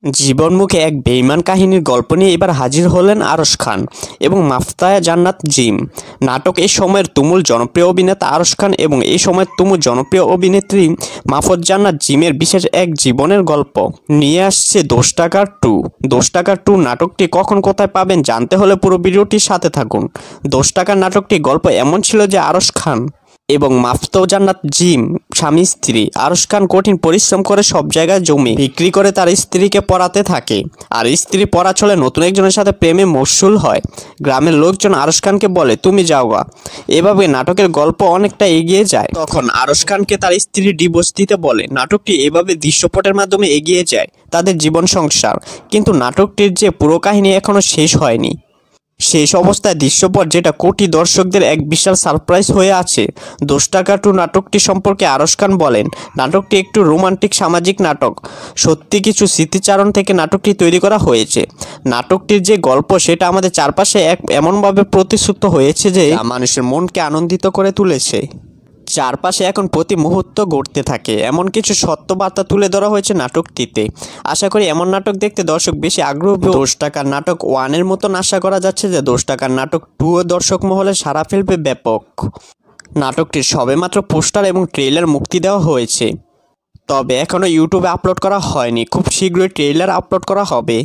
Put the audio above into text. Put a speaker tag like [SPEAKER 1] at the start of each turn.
[SPEAKER 1] জীবনমুখে এক বেইমান কাহিনীর গল্প নিয়ে এবার হাজির হলেন আরশ খান এবং মাফতায়া জান্নাত জিম। নাটক এই সময়ের তুমুল জনপ্রিয় অভিনেতা আরশ খান এবং এই সময়ের তুমুল জনপ্রিয় অভিনেত্রী মাফত জান্নাত জিমের বিশেষ এক জীবনের গল্প নিয়ে আসছে দোষ টাকার 2। দোষ টাকার 2 নাটকটি কখন কোথায় পাবেন জানতে হলে পুরো ভিডিওটির সাথে থাকুন। দোষ টাকার নাটকটি গল্প এমন ছিল যে আরশ খান এবং মাফতায়া জান্নাত জিম স্বামী স্ত্রী। আরশ খান কঠিন পরিশ্রম করে সব জায়গায় জমি বিক্রি করে তার স্ত্রীকে পড়াতে থাকে, আর স্ত্রী পড়া চলে নতুন একজনের সাথে প্রেমে মশগুল হয়। গ্রামের লোকজন আরশ খানকে বলে তুমি যাও গা। এভাবে নাটকের গল্প অনেকটা এগিয়ে যায়। তখন আরশ খানকে তার স্ত্রী ডিভোর্স দিতে বলে। নাটকটি এভাবে দৃশ্যপটের মাধ্যমে এগিয়ে যায় তাদের জীবন সংসার। কিন্তু নাটকটির যে পুরো কাহিনী এখনো শেষ হয়নি। শেষ অবস্থায় দৃশ্যপট যেটা কোটি দর্শকদের এক বিশাল সারপ্রাইজ হয়ে আছে। দোষ টাকা 2 নাটকটি সম্পর্কে আরশ খান বলেন, নাটকটি একটু রোমান্টিক সামাজিক নাটক। সত্যি কিছু স্মৃতিচারণ থেকে নাটকটি তৈরি করা হয়েছে। নাটকটির যে গল্প সেটা আমাদের চারপাশে এমনভাবে প্রতিশ্রুত হয়েছে যে মানুষের মনকে আনন্দিত করে তুলেছে। চারপাশে এখন প্রতি মুহূর্ত ঘটতে থাকে এমন কিছু সত্য বার্তা তুলে ধরা হয়েছে নাটকটিতে। আশা করি এমন নাটক দেখতে দর্শক বেশি আগ্রহ। দোষ টাকার নাটক 1 এর মতন আশা করা যাচ্ছে যে দোষ টাকার নাটক 2 দর্শক মহলে সাড়া ফেলবে ব্যাপক। নাটকটির সবেমাত্র পোস্টার এবং ট্রেলার মুক্তি দেওয়া হয়েছে, তবে এখনও ইউটিউবে আপলোড করা হয়নি। খুব শীঘ্রই ট্রেলার আপলোড করা হবে।